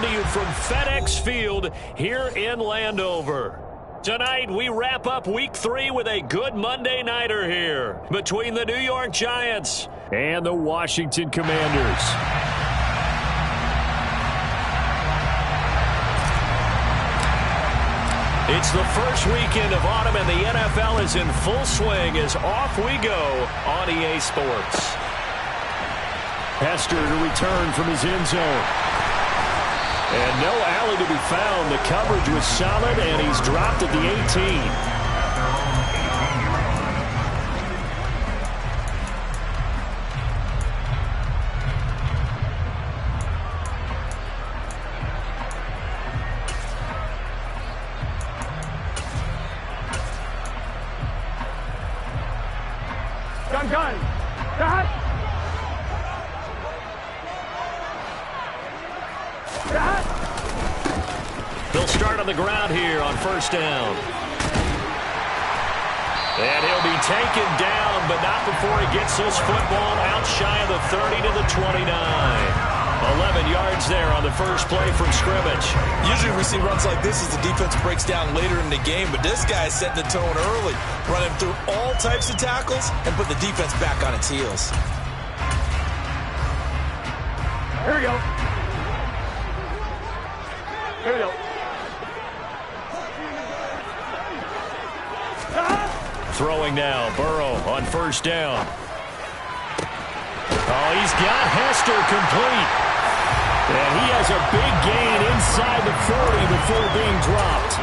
to you from FedEx Field here in Landover. Tonight, we wrap up Week 3 with a good Monday nighter here between the New York Giants and the Washington Commanders. It's the first weekend of autumn, and the NFL is in full swing as off we go on EA Sports. Hester to return from his end zone. And no alley to be found. The coverage was solid, and he's dropped at the 18. Gun. Cut. They'll start on the ground here on first down. And he'll be taken down, but not before he gets this football out shy of the 30 to the 29. 11 yards there on the first play from scrimmage. Usually we see runs like this as the defense breaks down later in the game, but this guy is setting the tone early, running through all types of tackles and put the defense back on its heels. Here we go. Here we go. Throwing now, Burrow on first down. Oh, he's got Hester complete. And he has a big gain inside the 40 before being dropped.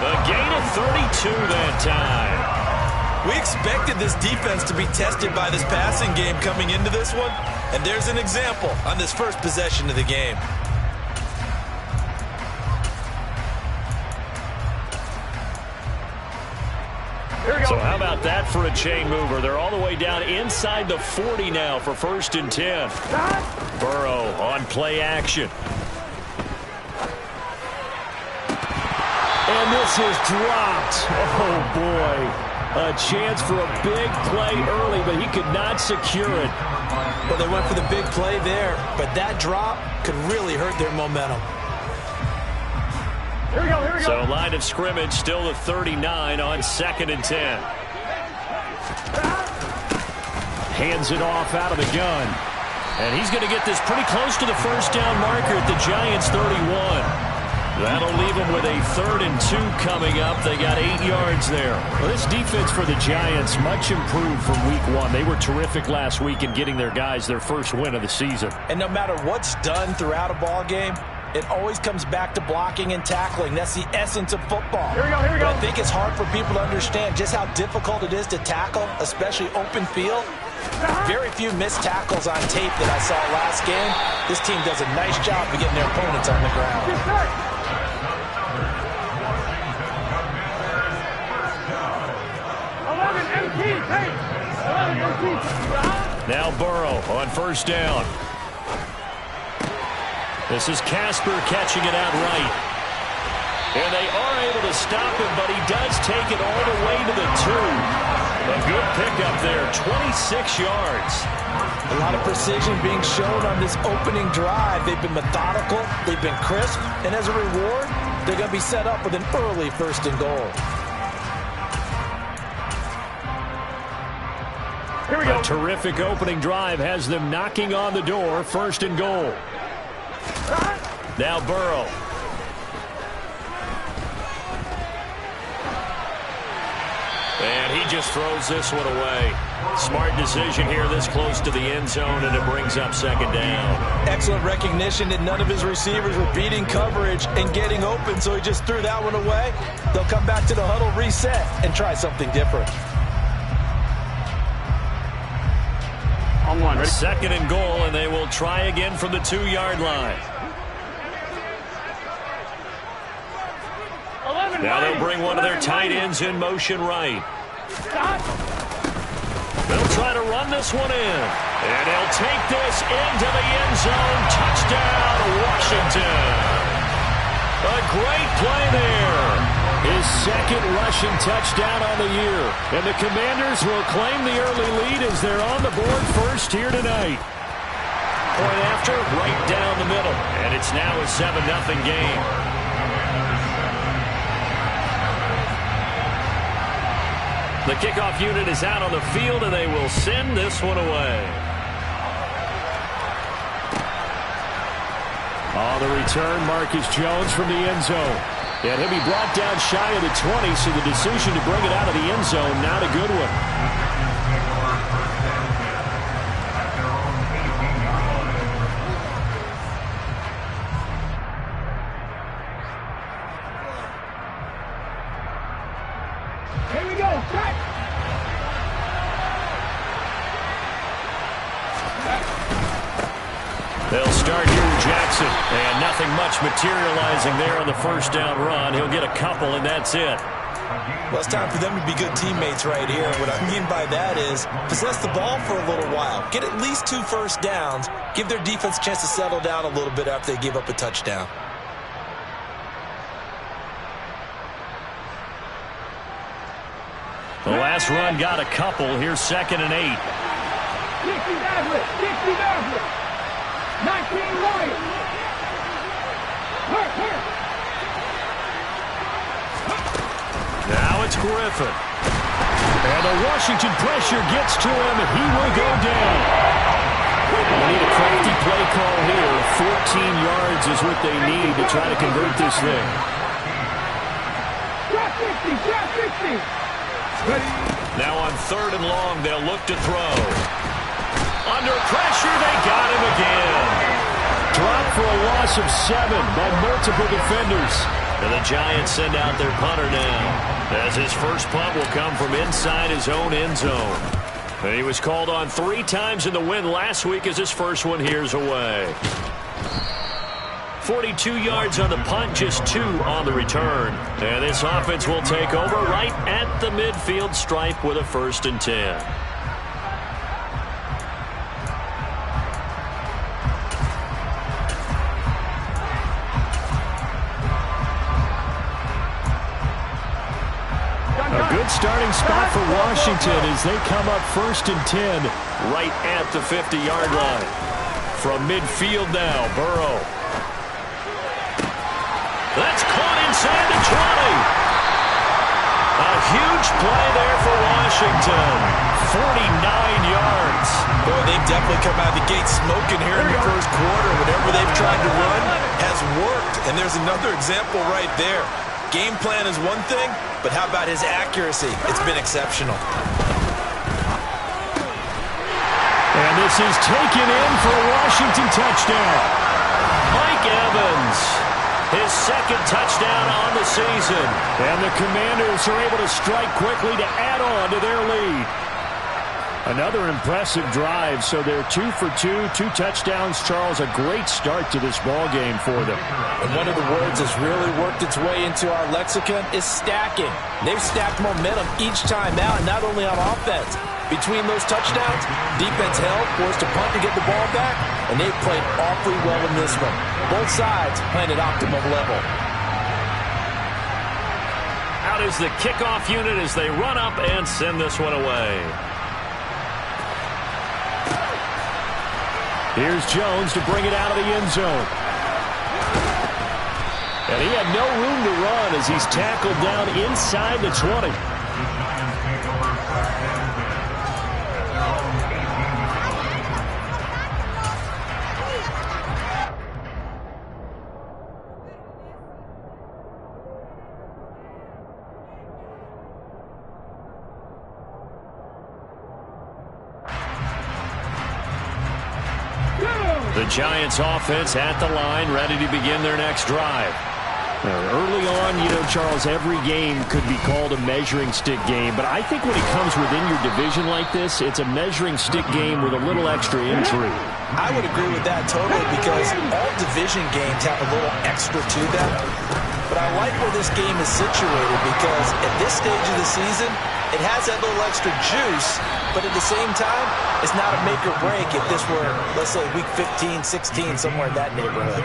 A gain of 32 that time. We expected this defense to be tested by this passing game coming into this one, and there's an example on this first possession of the game. So how about that for a chain mover? They're all the way down inside the 40 now for first and 10. Burrow on play action. And this is dropped. Oh, boy. A chance for a big play early, but he could not secure it. Well, they went for the big play there, but that drop could really hurt their momentum. Here we go. So line of scrimmage still the 39 on second and 10. Hands it off out of the gun. And he's going to get this pretty close to the first down marker at the Giants' 31. That'll leave them with a 3rd and 2 coming up. They got 8 yards there. Well, this defense for the Giants, much improved from week 1. They were terrific last week in getting their guys their first win of the season. And no matter what's done throughout a ball game, it always comes back to blocking and tackling. That's the essence of football. Here we go. But I think it's hard for people to understand just how difficult it is to tackle, especially open field. Very few missed tackles on tape that I saw last game. This team does a nice job of getting their opponents on the ground. Now Burrow on first down. This is Casper catching it out right. And they are able to stop him, but he does take it all the way to the 2. A good pickup there, 26 yards. A lot of precision being shown on this opening drive. They've been methodical, they've been crisp, and as a reward, they're going to be set up with an early 1st and goal. Here we go. A terrific opening drive has them knocking on the door, 1st and goal. Now Burrow. And he just throws this one away. Smart decision here this close to the end zone, and it brings up 2nd down. Excellent recognition that none of his receivers were beating coverage and getting open, so he just threw that one away. They'll come back to the huddle, reset, and try something different. On one. Ready? 2nd and goal, and they will try again from the 2-yard line. Now they'll bring one of their tight ends in motion right. They'll try to run this one in. And he'll take this into the end zone. Touchdown, Washington. A great play there. His 2nd rushing touchdown on the year. And the Commanders will claim the early lead as they're on the board first here tonight. point after, right down the middle. And it's now a 7-0 game. The kickoff unit is out on the field, and they will send this one away. On the return, Marcus Jones from the end zone. And he'll be brought down shy of the 20, so the decision to bring it out of the end zone, not a good one. They'll start here with Jackson. And nothing much materializing there on the first down run. He'll get a couple, and that's it. Well, it's time for them to be good teammates right here. What I mean by that is possess the ball for a little while. Get at least 2 first downs. Give their defense a chance to settle down a little bit after they give up a touchdown. The last run got a couple. Here's 2nd and 8. 60 Douglas. 60 Douglas. 19 Williams. Now it's Griffin. And the Washington pressure gets to him, and he will go down. They need a crafty play call here. 14 yards is what they need to try to convert this thing. Drop 60. Drop 60. Now on 3rd and long, they'll look to throw. Under pressure, they got him again. Dropped for a loss of 7 by multiple defenders. And the Giants send out their punter now, as his first punt will come from inside his own end zone. And he was called on 3 times in the win last week as his first one here's away. 42 yards on the punt, just 2 on the return. And this offense will take over right at the midfield stripe with a 1st and 10. A good starting spot for Washington as they come up 1st and 10 right at the 50-yard line. From midfield now, Burrow. That's caught inside the 20. A huge play there for Washington. 49 yards. Boy, they've definitely come out of the gate smoking here in the first quarter. Whatever they've tried to run has worked. And there's another example right there. Game plan is one thing, but how about his accuracy? It's been exceptional. And this is taken in for a Washington touchdown. Mike Evans. His 2nd touchdown on the season. And the Commanders are able to strike quickly to add on to their lead. Another impressive drive, so they're 2 for 2, 2 touchdowns. Charles, a great start to this ball game for them. And one of the words that's really worked its way into our lexicon is stacking. They've stacked momentum each time out, not only on offense. Between those touchdowns, defense held, forced a punt to get the ball back, and they've played awfully well in this one. Both sides playing at optimum level. Out is the kickoff unit as they run up and send this one away. Here's Jones to bring it out of the end zone. And he had no room to run as he's tackled down inside the 20. The Giants offense at the line, ready to begin their next drive. Early on, Charles, every game could be called a measuring stick game, but I think when it comes within your division like this, it's a measuring stick game with a little extra intrigue. I would agree with that totally because all division games have a little extra to them. But I like where this game is situated because at this stage of the season, it has that little extra juice, but at the same time, it's not a make or break if this were, let's say, week 15, 16, somewhere in that neighborhood.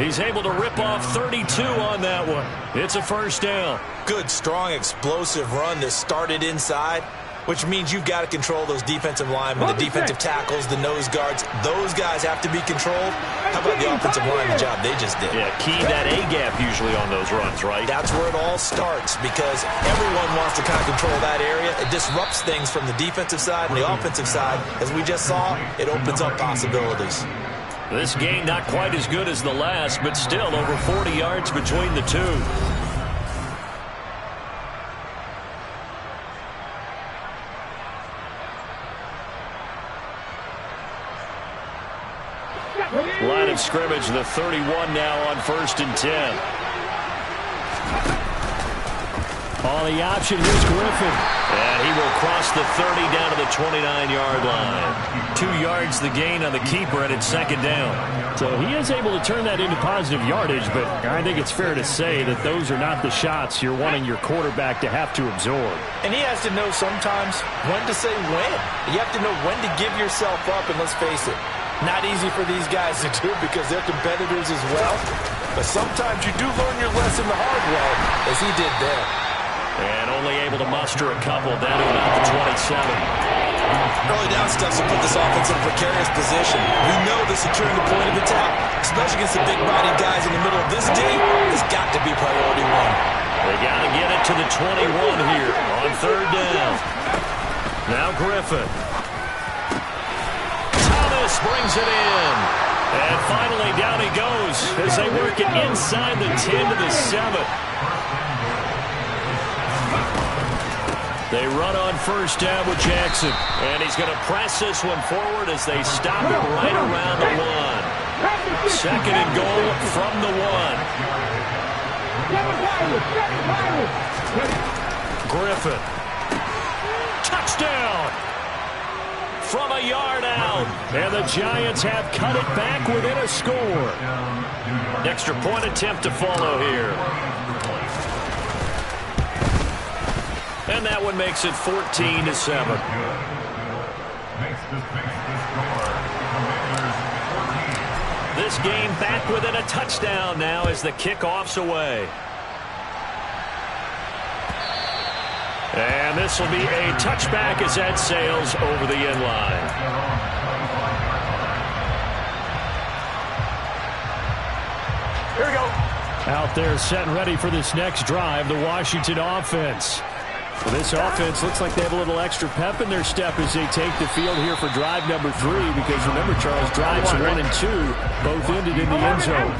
He's able to rip off 32 on that one. It's a 1st down. Good, strong, explosive run that started inside, which means you've got to control those defensive linemen, the defensive tackles, the nose guards. Those guys have to be controlled. How about the offensive line, the job they just did? Yeah, key that A-gap usually on those runs, right? That's where it all starts because everyone wants to kind of control that area. It disrupts things from the defensive side and the offensive side. As we just saw, it opens up possibilities. This game not quite as good as the last, but still over 40 yards between the two. Line of scrimmage, the 31 now on 1st and 10. On the option, here's Griffin. And he will cross the 30 down to the 29-yard line. 2 yards the gain on the keeper, and it's 2nd down. So he is able to turn that into positive yardage, but I think it's fair to say that those are not the shots you're wanting your quarterback to have to absorb. And he has to know sometimes when to say when. You have to know when to give yourself up, and let's face it, not easy for these guys to do because they're competitors as well. But sometimes you do learn your lesson the hard way, as he did there. And only able to muster a couple down to about the 27. Early down stuff will put this offense in a precarious position. We know this securing the point of attack, especially against the big-bodied guys in the middle of this D, has got to be priority one. They got to get it to the 21 here on 3rd down. Now Griffin. Brings it in. And finally down he goes as they work it inside the 10 to the 7. They run on 1st down with Jackson. And he's going to press this one forward as they stop it right around the 1. 2nd and goal from the 1. Griffin. Touchdown. From a yard out. And the Giants have cut it back within a score. An extra point attempt to follow here. And that one makes it 14-7. This game back within a touchdown now as the kickoff's away. And this will be a touchback as that sails over the end line. Here we go. Out there set and ready for this next drive, the Washington offense. Well, this offense looks like they have a little extra pep in their step as they take the field here for drive number 3 because remember, Charles, drives 1 and 2 both ended in the end zone.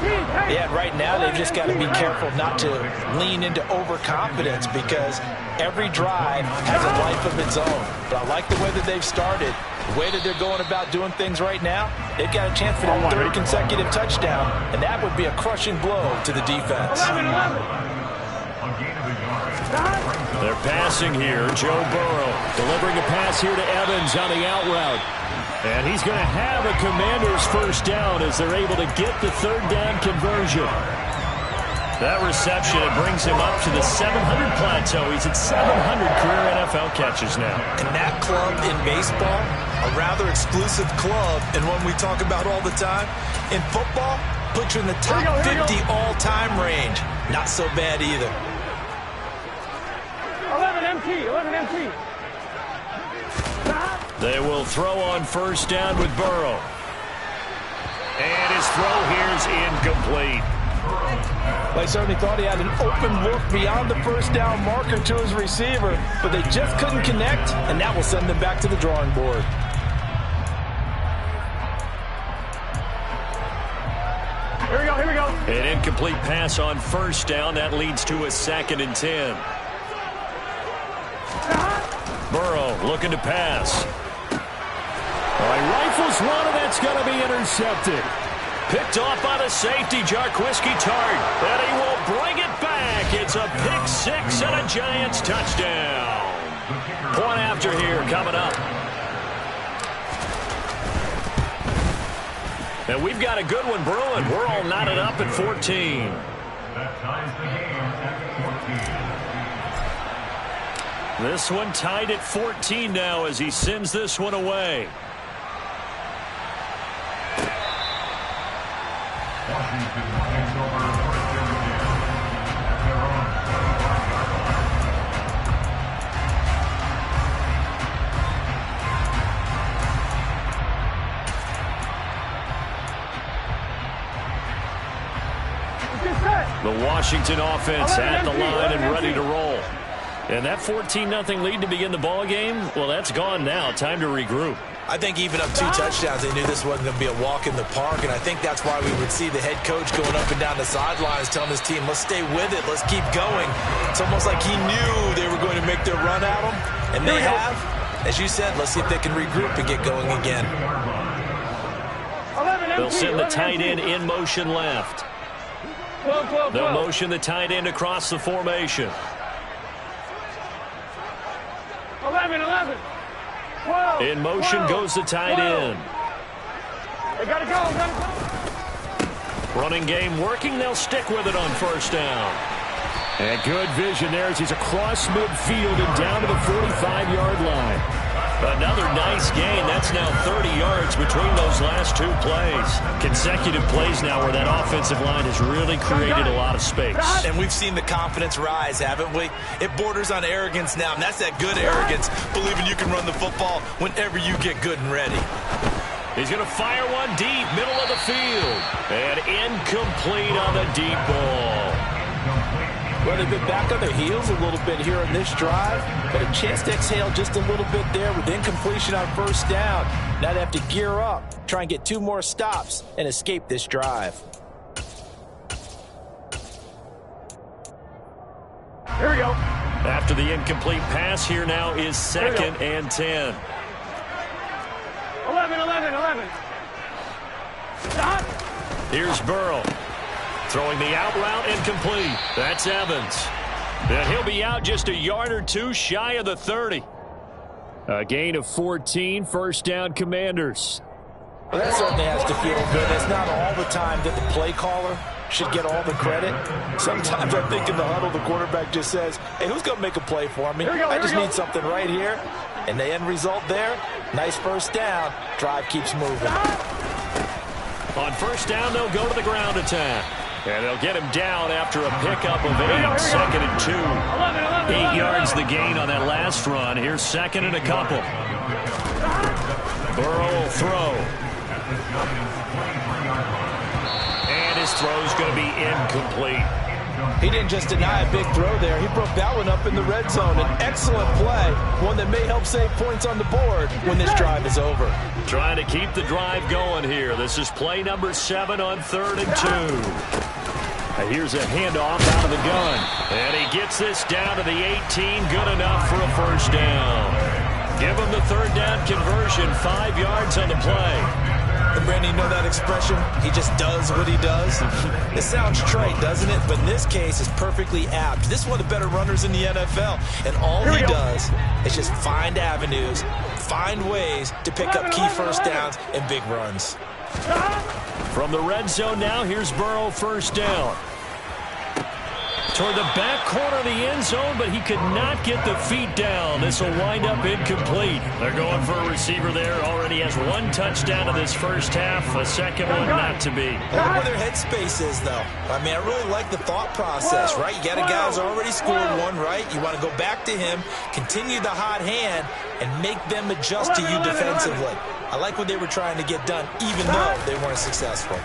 Yeah, right now they've just got to be careful not to lean into overconfidence because every drive has a life of its own. But I like the way that they've started, the way that they're going about doing things right now. They've got a chance for their 3rd consecutive touchdown, and that would be a crushing blow to the defense. They're passing here. Joe Burrow delivering a pass here to Evans on the out route. And he's going to have a Commanders 1st down as they're able to get the 3rd down conversion. That reception brings him up to the 700 plateau. He's at 700 career NFL catches now. And that club in baseball, a rather exclusive club, and one we talk about all the time. In football, puts you in the top 50 all-time range. Not so bad either. 11 MT. They will throw on 1st down with Burrow. And his throw here's incomplete. They certainly thought he had an open look beyond the 1st down marker to his receiver, but they just couldn't connect, and that will send them back to the drawing board. Here we go. An incomplete pass on 1st down. That leads to a 2nd and 10. Burrow looking to pass. He rifles one, and that's going to be intercepted. Picked off by the safety, Jarquiski Tart. And he will bring it back. It's a pick 6 and a Giants touchdown. Point after here coming up. And we've got a good one brewing. We're all knotted up at 14. That ties the game at 14. This one tied at 14 now as he sends this one away. Washington takes over first and 10 at their own. The Washington offense at the line and ready to roll. And that 14-0 lead to begin the ball game, well, that's gone now. Time to regroup. I think even up 2 touchdowns, they knew this wasn't going to be a walk in the park, and I think that's why we would see the head coach going up and down the sidelines telling his team, let's stay with it, let's keep going. It's almost like he knew they were going to make their run at him, and they have. As you said, let's see if they can regroup and get going again. They'll send the tight end in motion left. They'll motion the tight end across the formation. 11. 12. In motion 12, goes the tight 12. end. They gotta go. Running game working. They'll stick with it on first down. And good vision there as he's across midfield and down to the 45-yard line. Another nice gain. That's now 30 yards between those last 2 plays. Consecutive plays now where that offensive line has really created a lot of space. And we've seen the confidence rise, haven't we? It borders on arrogance now, and that's that good arrogance, believing you can run the football whenever you get good and ready. He's going to fire one deep, middle of the field. And incomplete on the deep ball. Well, they've been back on their heels a little bit here on this drive, but a chance to exhale just a little bit there with incompletion on first down. Now they have to gear up, try and get 2 more stops, and escape this drive. Here we go. After the incomplete pass, here now is 2nd and 10. 11. Stop. Here's Burrow. Throwing the out route incomplete. That's Evans. And he'll be out just a yard or 2 shy of the 30. A gain of 14, first down Commanders. Well, that certainly has to feel good. It's not all the time that the play caller should get all the credit. Sometimes I think in the huddle, the quarterback just says, hey, who's going to make a play for me? I just need something right here. And the end result there, nice first down. Drive keeps moving. On first down, they'll go to the ground attack. And they'll get him down after a pickup of 8, 2nd and 2. 8 yards the gain on that last run. Here's 2nd and a couple. Burrow will throw. And his throw's going to be incomplete. He didn't just deny a big throw there. He broke that one up in the red zone. An excellent play, one that may help save points on the board when this drive is over. Trying to keep the drive going here. This is play number 7 on 3rd and 2. Here's a handoff out of the gun. And he gets this down to the 18. Good enough for a first down. Give him the 3rd down conversion. 5 yards on the play. And Brandon, you know that expression? He just does what he does. It sounds trite, doesn't it? But in this case, it's perfectly apt. This is one of the better runners in the NFL. And all he does is just find avenues, find ways to pick up key first downs and big runs. From the red zone now, here's Burrow, first down. Toward the back corner of the end zone, but he could not get the feet down. This will wind up incomplete. They're going for a receiver there. Already has 1 touchdown in this first half. A second one not to be. I like where their headspace is, though. I mean, I really like the thought process, right? You got a guy who's already scored 1, right? You want to go back to him, continue the hot hand, and make them adjust to you defensively. I like what they were trying to get done, even though they weren't successful.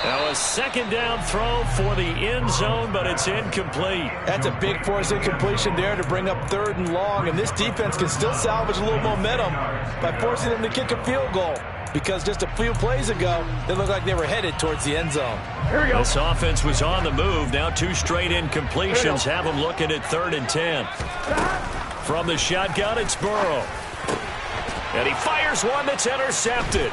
Now a 2nd down throw for the end zone, but it's incomplete. That's a big force incompletion there to bring up 3rd and long, and this defense can still salvage a little momentum by forcing them to kick a field goal, because just a few plays ago, they looked like they were headed towards the end zone. Here we go. This offense was on the move. Now 2 straight incompletions have them looking at 3rd and 10. From the shotgun, it's Burrow. And he fires one that's intercepted.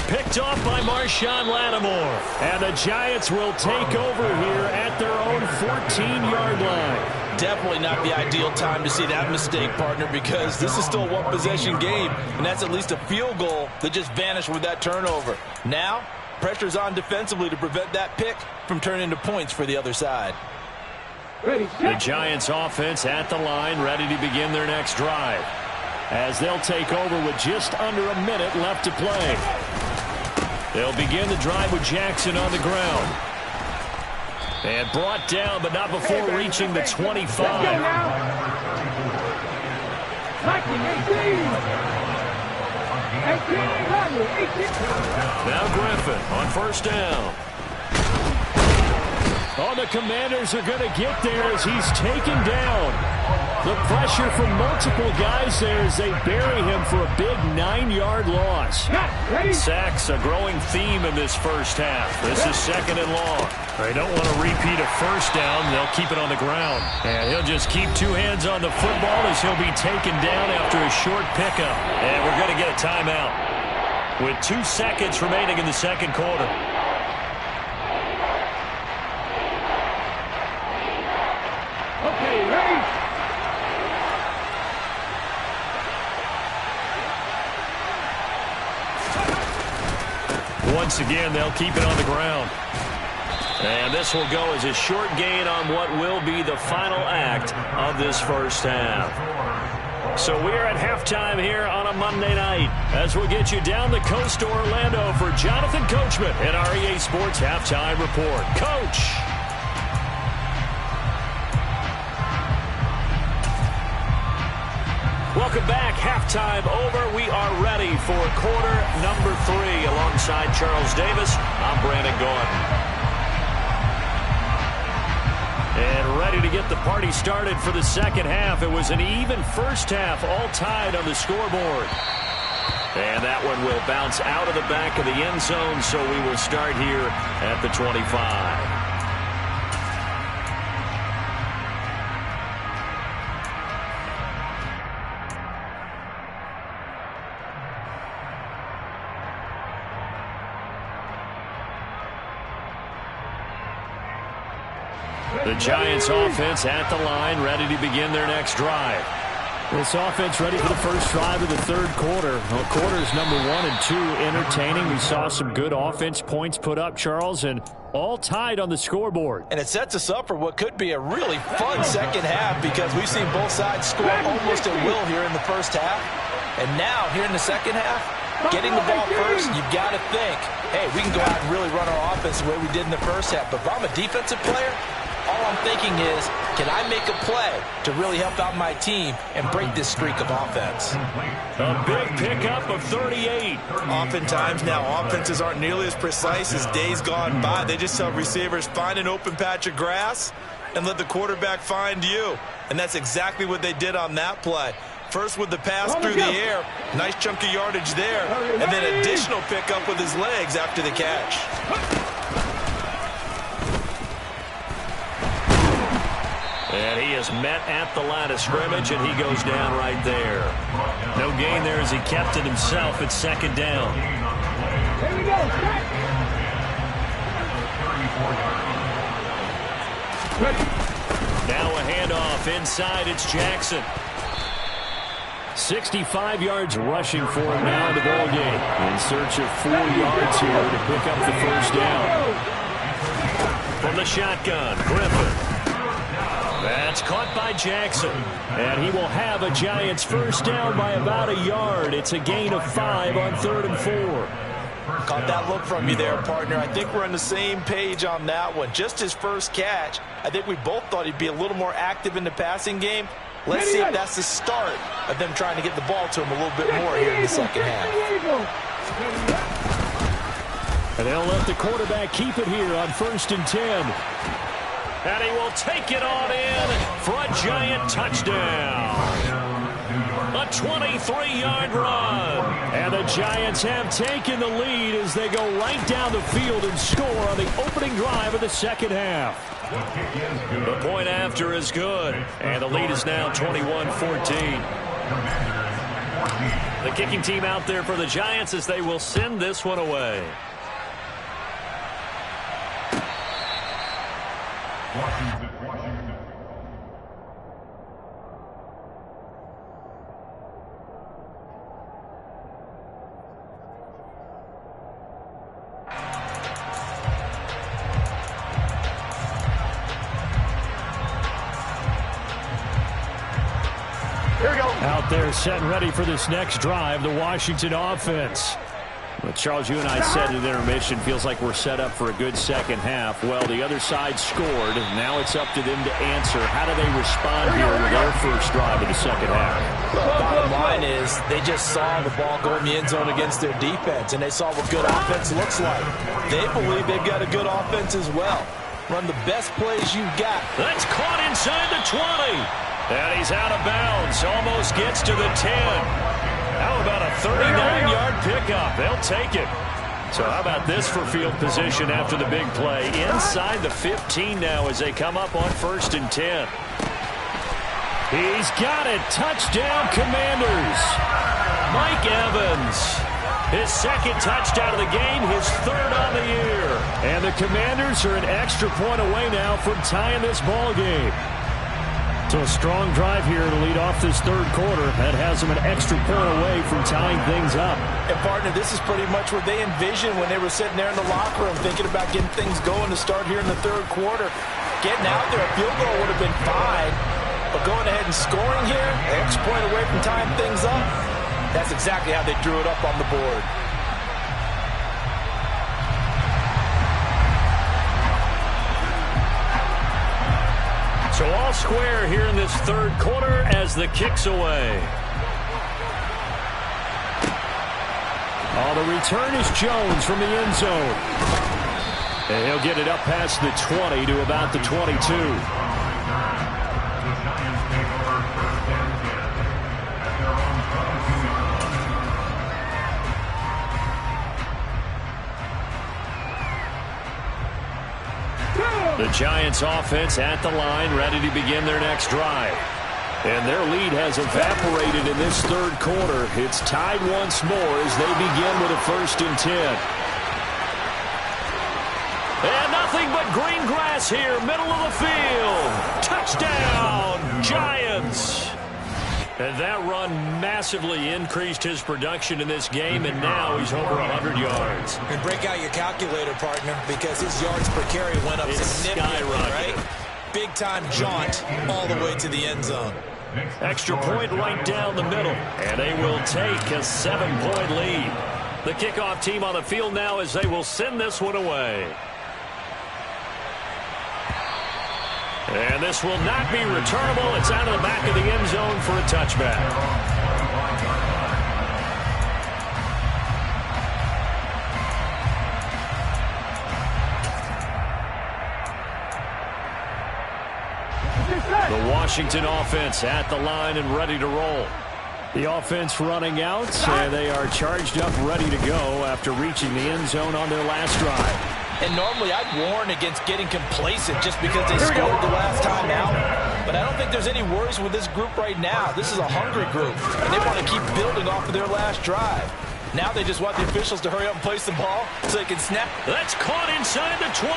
Picked off by Marshawn Lattimore. And the Giants will take over here at their own 14-yard line. Definitely not the ideal time to see that mistake, partner, because this is still a 1-possession game, and that's at least a field goal that just vanished with that turnover. Now, pressure's on defensively to prevent that pick from turning into points for the other side. The Giants offense at the line, ready to begin their next drive, as they'll take over with just under a minute left to play. They'll begin the drive with Jackson on the ground. And brought down, but not before reaching the 25. Now Griffin on first down. Oh, the Commanders are going to get there as he's taken down. The pressure from multiple guys there as they bury him for a big 9-yard loss. Sacks a growing theme in this first half. This is 2nd and long. They don't want to repeat a first down. They'll keep it on the ground. And he'll just keep 2 hands on the football as he'll be taken down after a short pickup. And we're going to get a timeout with 2 seconds remaining in the second quarter. Okay, ready? Once again, they'll keep it on the ground. And this will go as a short gain on what will be the final act of this first half. So we're at halftime here on a Monday night as we'll get you down the coast to Orlando for Jonathan Coachman at our EA Sports Halftime Report. Coach. Welcome back. Halftime over. We are ready for quarter number 3. Alongside Charles Davis, I'm Brandon Gaudin. And ready to get the party started for the second half. It was an even first half, all tied on the scoreboard. And that one will bounce out of the back of the end zone, so we will start here at the 25. The Giants offense at the line, ready to begin their next drive. This offense ready for the first drive of the third quarter. Well, quarters number 1 and 2 entertaining. We saw some good offense points put up, Charles, and all tied on the scoreboard. And it sets us up for what could be a really fun second half because we've seen both sides score almost at will here in the first half. And now, here in the second half, getting the ball first, you've got to think, hey, we can go out and really run our offense the way we did in the first half. But if I'm a defensive player, all I'm thinking is, can I make a play to really help out my team and break this streak of offense? A big pickup of 38. Oftentimes now, offenses aren't nearly as precise as days gone by. They just tell receivers, find an open patch of grass and let the quarterback find you. And that's exactly what they did on that play. First with the pass through the air, nice chunk of yardage there, and then additional pickup with his legs after the catch. And he is met at the line of scrimmage, and he goes down right there. No gain there as he kept it himself at second down. Here we go. Now a handoff inside. It's Jackson. 65 yards rushing for him now in the ball game. In search of 4 yards here to pick up the first down. From the shotgun, Griffin. That's caught by Jackson. And he will have a Giants first down by about a yard. It's a gain of 5 on 3rd and 4. Caught that look from you there, partner. I think we're on the same page on that one. Just his first catch. I think we both thought he'd be a little more active in the passing game. Let's see if that's the start of them trying to get the ball to him a little bit more here in the second half. And they'll let the quarterback keep it here on 1st and 10. And he will take it on in for a Giant touchdown. A 23-yard run. And the Giants have taken the lead as they go right down the field and score on the opening drive of the second half. The point after is good. And the lead is now 21-14. The kicking team out there for the Giants as they will send this one away. Washington. Here we go. Out there set and ready for this next drive, the Washington offense. Well, Charles, you and I said at intermission, feels like we're set up for a good second half. Well, the other side scored. Now it's up to them to answer. How do they respond here with their first drive of the second half? Well, bottom line is they just saw the ball go in the end zone against their defense, and they saw what good offense looks like. They believe they've got a good offense as well. Run the best plays you've got. That's caught inside the 20. And he's out of bounds. Almost gets to the 10. How about a 39-yard pickup? They'll take it. So how about this for field position after the big play? Inside the 15 now as they come up on 1st and 10. He's got it. Touchdown, Commanders. Mike Evans. His 2nd touchdown of the game, his 3rd on the year. And the Commanders are an extra point away now from tying this ball game. So a strong drive here to lead off this 3rd quarter. That has them an extra point away from tying things up. And, partner, this is pretty much what they envisioned when they were sitting there in the locker room thinking about getting things going to start here in the 3rd quarter. Getting out there, a field goal would have been fine. But going ahead and scoring here, an extra point away from tying things up, that's exactly how they drew it up on the board. So all square here in this 3rd quarter as the kick's away. Oh, the return is Jones from the end zone. And he'll get it up past the 20 to about the 22. The Giants offense at the line, ready to begin their next drive. And their lead has evaporated in this 3rd quarter. It's tied once more as they begin with a 1st and 10. And nothing but green grass here, middle of the field. Touchdown, Giants. And that run massively increased his production in this game, and now he's over 100 yards. And break out your calculator, partner, because his yards per carry went up significantly, right? Big-time jaunt all the way to the end zone. Extra point right down the middle, and they will take a 7-point lead. The kickoff team on the field now as they will send this one away. And this will not be returnable. It's out of the back of the end zone for a touchback. The Washington offense at the line and ready to roll. The offense running out, and they are charged up, ready to go after reaching the end zone on their last drive. And normally I'd warn against getting complacent just because they scored the last time out. But I don't think there's any worries with this group right now. This is a hungry group, and they want to keep building off of their last drive. Now they just want the officials to hurry up and place the ball so they can snap. That's caught inside the 20.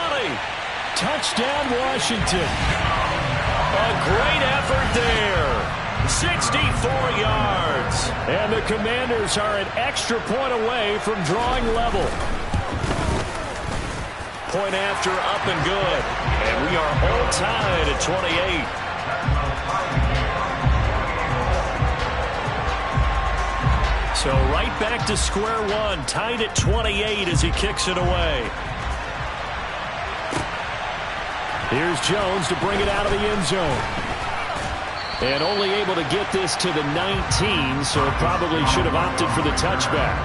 Touchdown, Washington. A great effort there. 64 yards. And the Commanders are an extra point away from drawing level. Point after, up and good. And we are all tied at 28. So right back to square one, tied at 28 as he kicks it away. Here's Jones to bring it out of the end zone. And only able to get this to the 19, so probably should have opted for the touchback.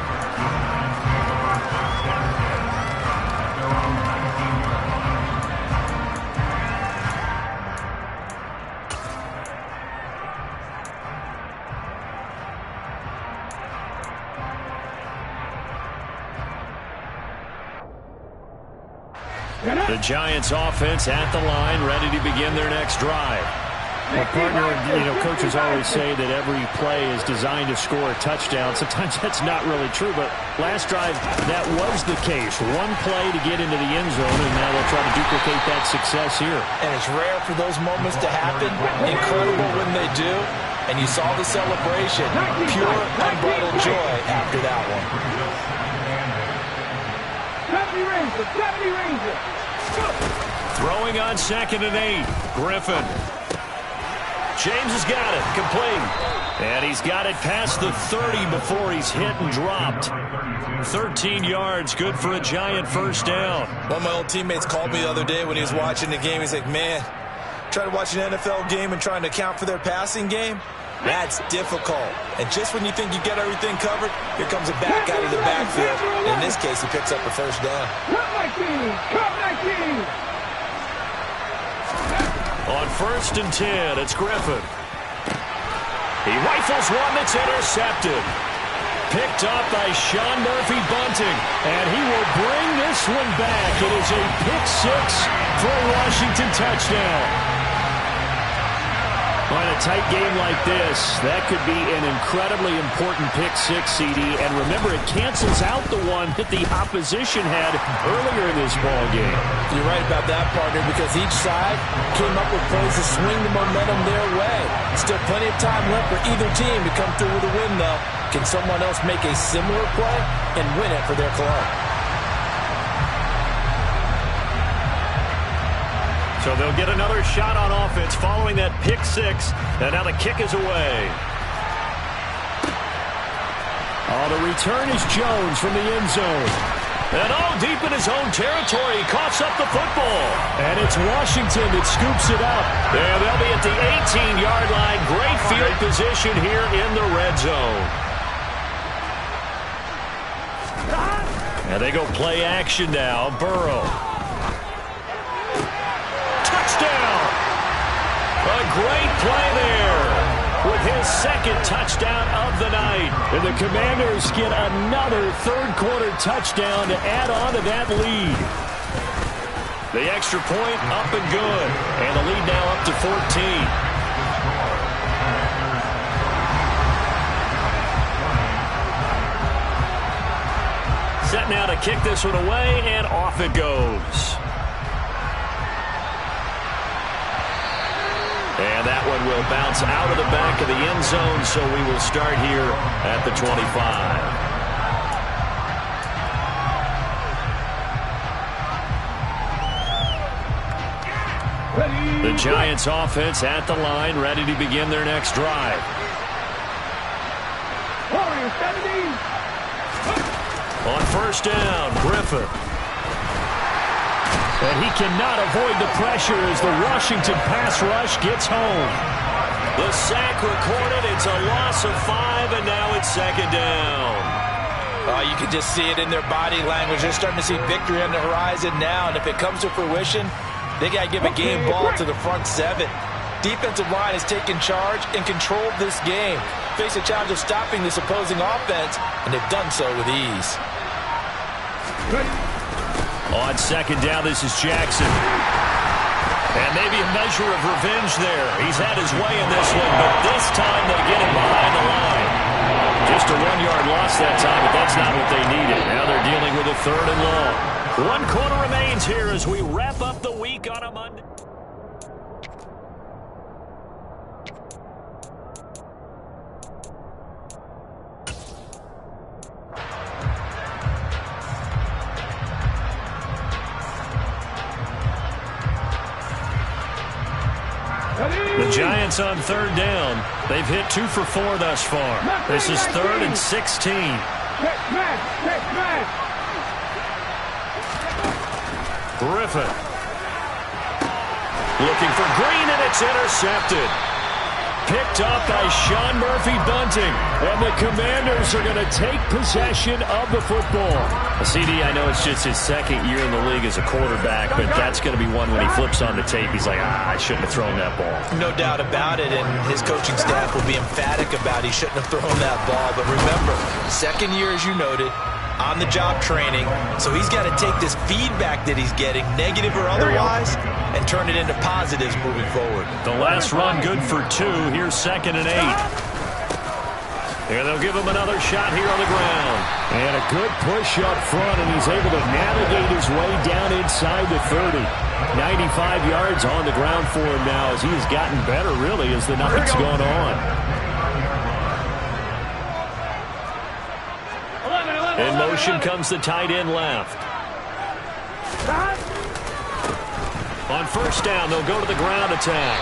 The Giants offense at the line, ready to begin their next drive. Well, partner, coaches always say that every play is designed to score a touchdown. Sometimes that's not really true, but last drive, that was the case. One play to get into the end zone, and now they'll try to duplicate that success here. And it's rare for those moments to happen. Incredible when they do. And you saw the celebration. Pure, unbridled joy after that one. 70 Rangers. Throwing on 2nd and 8. Griffin. James has got it. Complete. And he's got it past the 30 before he's hit and dropped. 13 yards. Good for a Giant first down. One of my old teammates called me the other day when he was watching the game. He's like, man, trying to watch an NFL game and trying to account for their passing game? That's difficult. And just when you think you get everything covered, here comes a back out of the backfield. In this case, he picks up a first down. Cut 19! Cut 19! 1st and 10. It's Griffin. He rifles one that's intercepted. Picked up by Sean Murphy-Bunting, and he will bring this one back. It is a pick-6 for a Washington touchdown. On a tight game like this, that could be an incredibly important pick-6, CD. And remember, it cancels out the one that the opposition had earlier in this ball game. You're right about that, partner, because each side came up with plays to swing the momentum their way. Still plenty of time left for either team to come through with a win, though. Can someone else make a similar play and win it for their club? So they'll get another shot on offense following that pick-6, and now the kick is away. The return is Jones from the end zone. And deep in his own territory, he coughs up the football. And it's Washington that scoops it up. And they'll be at the 18-yard line. Great field position here in the red zone. And they go play action now. Burrow. Touchdown! A great play there with his 2nd touchdown of the night. And the Commanders get another third-quarter touchdown to add on to that lead. The extra point up and good. And the lead now up to 14. Set now to kick this one away, and off it goes. And that one will bounce out of the back of the end zone, so we will start here at the 25. The Giants offense at the line, ready to begin their next drive. On 1st down, Griffin. And he cannot avoid the pressure as the Washington pass rush gets home. The sack recorded. It's a loss of 5, and now it's 2nd down. You can just see it in their body language. They're starting to see victory on the horizon now, and if it comes to fruition, they got to give a game ball to the front 7. Defensive line has taken charge and controlled this game. Face a challenge of stopping this opposing offense, and they've done so with ease. On 2nd down, this is Jackson. And maybe a measure of revenge there. He's had his way in this one, but this time they get him behind the line. Just a 1-yard loss that time, but that's not what they needed. Now they're dealing with a 3rd and long. 1 quarter remains here as we wrap up the week on a Monday. The Giants on 3rd down. They've hit 2 for 4 thus far. This is 3rd and 16. Griffin. Looking for Green, and it's intercepted. Picked up by Sean Murphy-Bunting. And the Commanders are going to take possession of the football. CD, I know it's just his 2nd year in the league as a quarterback, but that's going to be one when he flips on the tape. He's like, I shouldn't have thrown that ball. No doubt about it, and his coaching staff will be emphatic about he shouldn't have thrown that ball. But remember, 2nd year, as you noted, on-the-job training. So he's got to take this feedback that he's getting, negative or otherwise, and turn it into positives moving forward. The last run good for 2. Here's 2nd and 8. And they'll give him another shot here on the ground. And a good push up front, and he's able to navigate his way down inside the 30. 95 yards on the ground for him now as he has gotten better, really, as the night's gone on. In motion comes the tight end left. On 1st down, they'll go to the ground attack.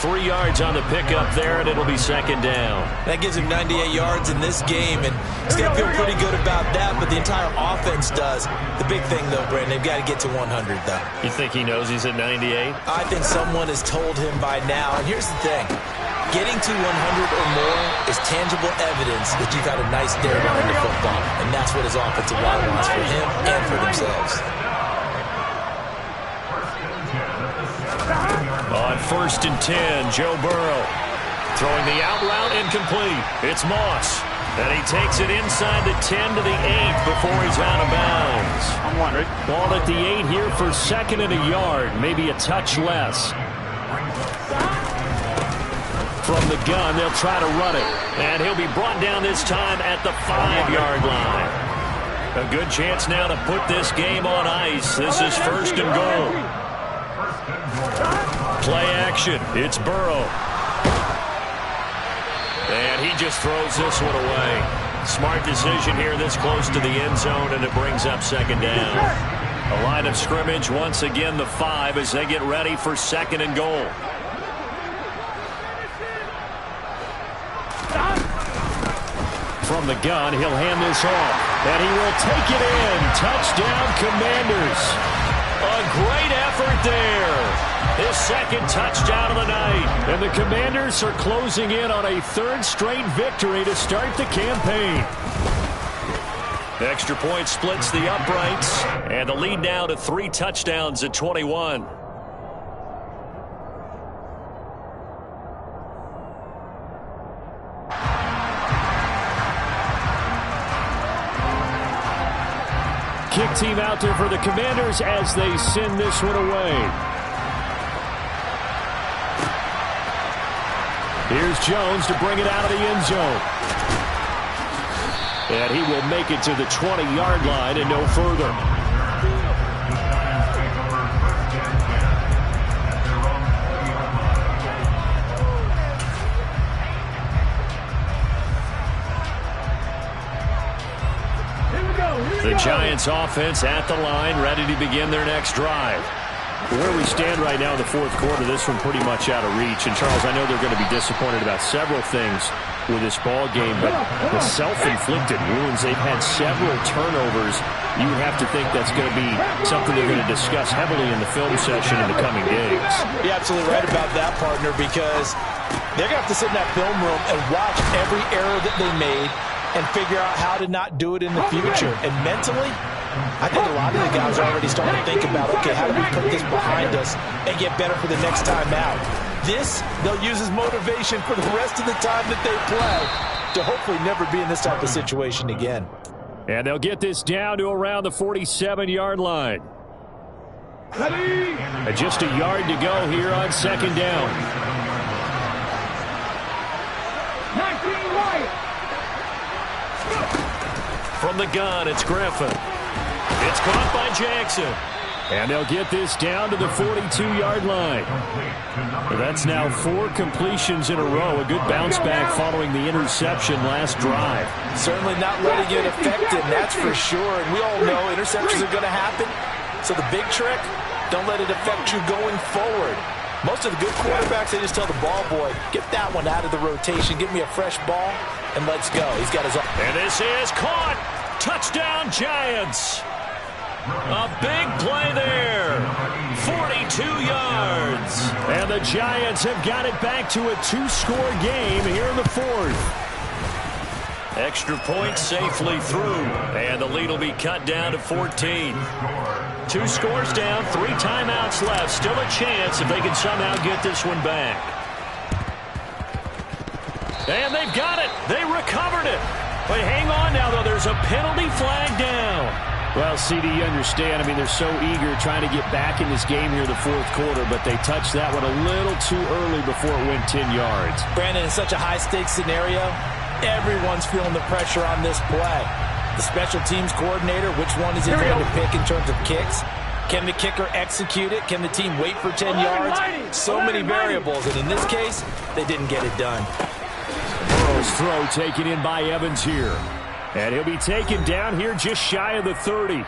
3 yards on the pickup there, and it'll be 2nd down. That gives him 98 yards in this game, and he's going to feel pretty good about that, but the entire offense does. The big thing, though, Brandon, they've got to get to 100, though. You think he knows he's at 98? I think someone has told him by now, and here's the thing. Getting to 100 or more is tangible evidence that you've had a nice day behind the football, and that's what his offensive line wants for him and for themselves. 1st and 10. Joe Burrow throwing the out route incomplete. It's Moss. And he takes it inside the 10 to the 8 before he's out of bounds. I'm wondering. Ball at the 8 here for 2nd and a yard. Maybe a touch less. From the gun, they'll try to run it. And he'll be brought down this time at the 5-yard line. A good chance now to put this game on ice. This is 1st and goal. Play action. It's Burrow. And he just throws this one away. Smart decision here this close to the end zone, and it brings up 2nd down. A line of scrimmage, once again the 5 as they get ready for 2nd and goal. From the gun, he'll hand this off. And he will take it in. Touchdown, Commanders. A great effort there. His 2nd touchdown of the night. And the Commanders are closing in on a 3rd straight victory to start the campaign. Extra point splits the uprights. And the lead now to 3 touchdowns at 21. Kick team out there for the Commanders as they send this one away. Here's Jones to bring it out of the end zone. And he will make it to the 20-yard line and no further. The Giants offense at the line, ready to begin their next drive. Where we stand right now in the 4th quarter, this one pretty much out of reach. And, Charles, I know they're going to be disappointed about several things with this ball game, but the self-inflicted wounds, they've had several turnovers. You would have to think that's going to be something they're going to discuss heavily in the film session in the coming days. You're absolutely right about that, partner, because they're going to have to sit in that film room and watch every error that they made and figure out how to not do it in the future. And mentally, I think a lot of the guys are already starting to think about, okay, how do we put this behind us and get better for the next time out? This, they'll use as motivation for the rest of the time that they play to hopefully never be in this type of situation again. And they'll get this down to around the 47-yard line. And just a yard to go here on 2nd down. 19 right. From the gun, it's Griffin. It's caught by Jackson. And they'll get this down to the 42-yard line. That's now 4 completions in a row. A good bounce back following the interception last drive. Certainly not letting it affect him, that's for sure. And we all know interceptions are going to happen. So the big trick, don't let it affect you going forward. Most of the good quarterbacks, they just tell the ball boy, get that one out of the rotation, give me a fresh ball, and let's go. He's got his own. And this is caught. Touchdown, Giants. A big play there. 42 yards. And the Giants have got it back to a 2-score game here in the 4th. Extra point safely through. And the lead will be cut down to 14. 2 scores down, 3 timeouts left. Still a chance if they can somehow get this one back. And they've got it. They recovered it. But hang on now, though. There's a penalty flag down. Well, CD, you understand. I mean, they're so eager trying to get back in this game here in the 4th quarter, but they touched that one a little too early before it went 10 yards. Brandon, in such a high-stakes scenario, everyone's feeling the pressure on this play. The special teams coordinator, which one is he going to pick in terms of kicks? Can the kicker execute it? Can the team wait for 10 yards? So many variables, and in this case, they didn't get it done. Burrow's throw taken in by Evans here. And he'll be taken down here just shy of the 30.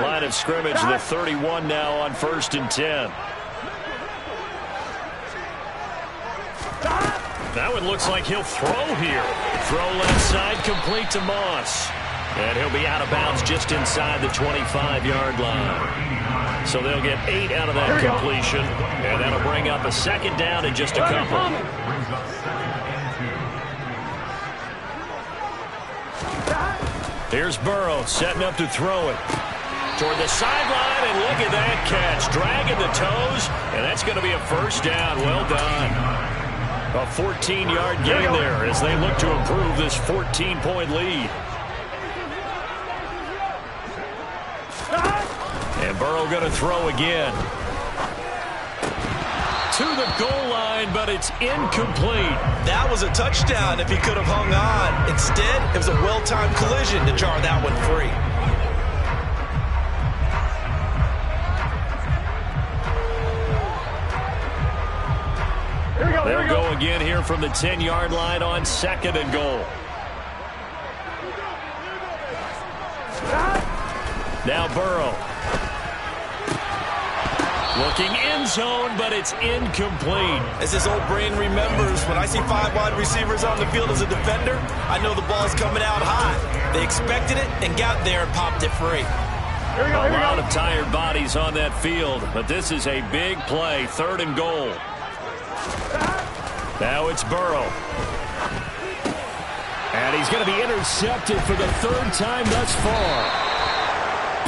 Line of scrimmage, the 31 now on 1st and 10. That one looks like he'll throw here. Throw left side, complete to Moss. And he'll be out of bounds just inside the 25-yard line. So they'll get 8 out of that completion. And that'll bring up a 2nd down in just a couple. Here's Burrow setting up to throw it. Toward the sideline, and look at that catch. Dragging the toes, and that's going to be a first down. Well done. A 14-yard gain there as they look to improve this 14-point lead. And Burrow going to throw again. To the goal line, but it's incomplete. That was a touchdown if he could have hung on. Instead, it was a well-timed collision to jar that one free. They'll go again here from the 10-yard line on 2nd and goal. Now Burrow. Looking end zone, but it's incomplete. As his old brain remembers, when I see 5 wide receivers on the field as a defender, I know the ball's coming out high. They expected it and got there and popped it free. A lot of tired bodies on that field, but this is a big play. 3rd and goal. Now it's Burrow. And he's going to be intercepted for the 3rd time thus far.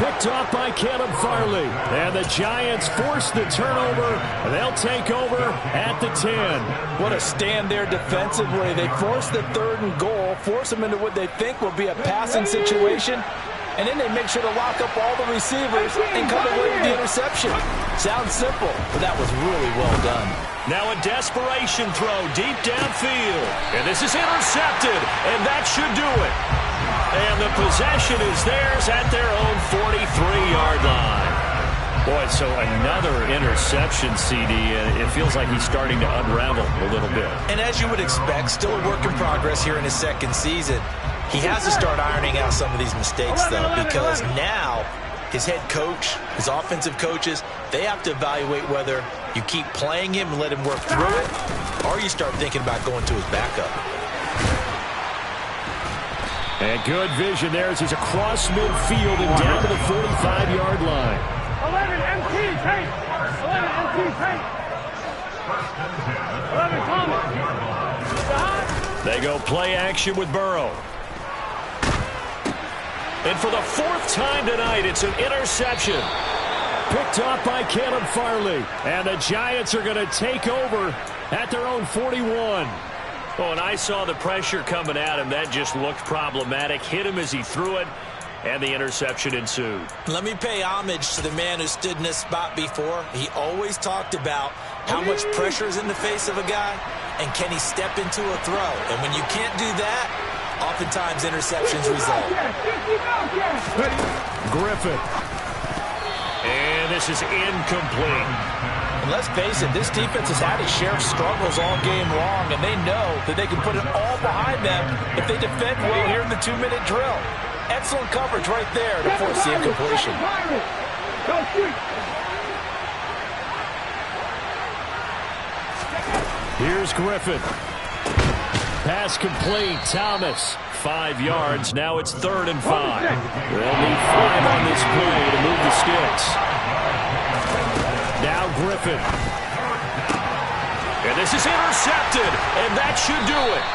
Picked off by Caleb Farley. And the Giants force the turnover. They'll take over at the 10. What a stand there defensively. They force the 3rd and goal, force them into what they think will be a passing situation, and then they make sure to lock up all the receivers and come away with the interception. Sounds simple, but that was really well done. Now a desperation throw deep downfield. And this is intercepted, and that should do it. And the possession is theirs at their own 43-yard line. Boy, so another interception, CD. It feels like he's starting to unravel a little bit. And as you would expect, still a work in progress here in his 2nd season. He has to start ironing out some of these mistakes, though, because now his head coach, his offensive coaches, they have to evaluate whether you keep playing him and let him work through it, or you start thinking about going to his backup. And good vision there as he's across midfield and down to the 45-yard line. 11 MT tape. 11 MT tape. 11 Thomas. They go play action with Burrow. And for the 4th time tonight, it's an interception. Picked off by Caleb Farley. And the Giants are going to take over at their own 41. Oh, and I saw the pressure coming at him. That just looked problematic. Hit him as he threw it, and the interception ensued. Let me pay homage to the man who stood in this spot before. He always talked about how much pressure is in the face of a guy, and can he step into a throw. And when you can't do that, oftentimes interceptions result. Griffin. And this is incomplete. And let's face it, this defense has had its share of struggles all game long, and they know that they can put it all behind them if they defend well here in the 2-minute drill. Excellent coverage right there to force the incompletion. Here's Griffin. Pass complete. Thomas. 5 yards. Now it's 3rd and 5. They'll need 5 on this play to move the sticks. Now Griffin. And this is intercepted, and that should do it.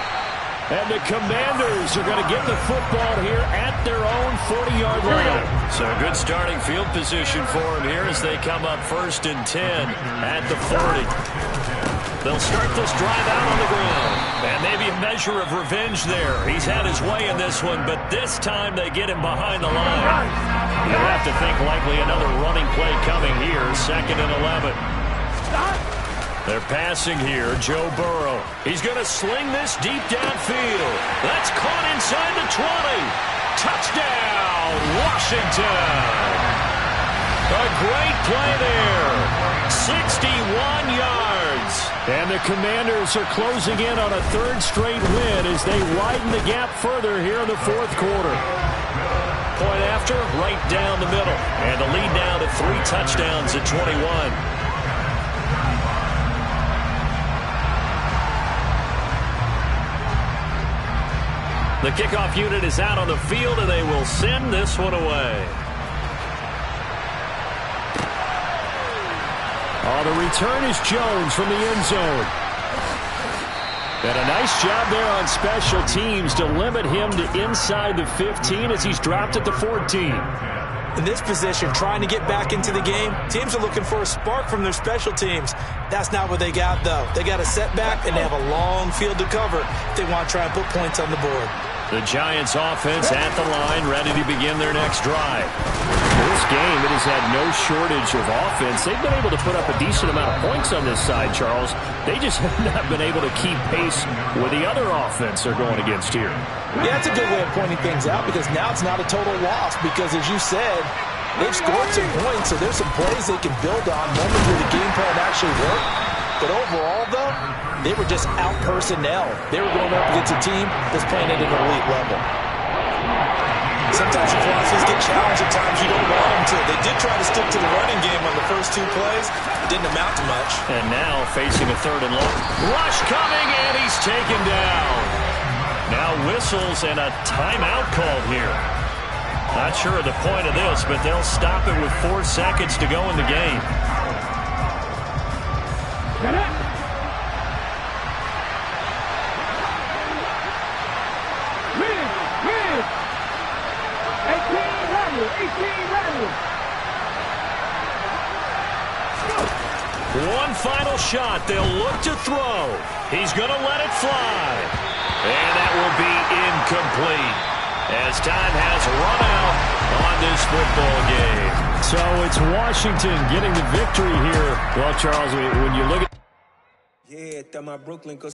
And the Commanders are going to get the football here at their own 40-yard line. So a good starting field position for them here as they come up 1st and 10 at the 40. They'll start this drive out on the ground. And maybe a measure of revenge there. He's had his way in this one, but this time they get him behind the line. You'll have to think likely another running play coming here, 2nd and 11. They're passing here, Joe Burrow. He's going to sling this deep downfield. That's caught inside the 20. Touchdown, Washington. A great play there. 61 yards. And the Commanders are closing in on a 3rd straight win as they widen the gap further here in the 4th quarter. Point after, right down the middle. And the lead now to 3 touchdowns at 21. The kickoff unit is out on the field, and they will send this one away. Oh, the return is Jones from the end zone. And a nice job there on special teams to limit him to inside the 15 as he's dropped at the 14. In this position, trying to get back into the game, teams are looking for a spark from their special teams. That's not what they got, though. They got a setback, and they have a long field to cover if they want to try and put points on the board. The Giants offense at the line, ready to begin their next drive. This game, it has had no shortage of offense. They've been able to put up a decent amount of points on this side, Charles. They just have not been able to keep pace with the other offense they're going against here. Yeah, that's a good way of pointing things out because now it's not a total loss because, as you said, they've scored some points, so there's some plays they can build on, moments where the game plan actually worked. But overall, though, they were just out-personnel. They were going up against a team that's playing at an elite level. Sometimes your philosophies get challenged at times you don't want them to. They did try to stick to the running game on the first 2 plays. It didn't amount to much. And now facing a 3rd and long. Rush coming, and he's taken down. Now whistles and a timeout called here. Not sure of the point of this, but they'll stop it with 4 seconds to go in the game. Get it. Win. 18 ready. One final shot. They'll look to throw. He's going to let it fly. And that will be incomplete as time has run out on this football game. So it's Washington getting the victory here. Well, Charles, when you look at... Yeah, está más Brooklyn.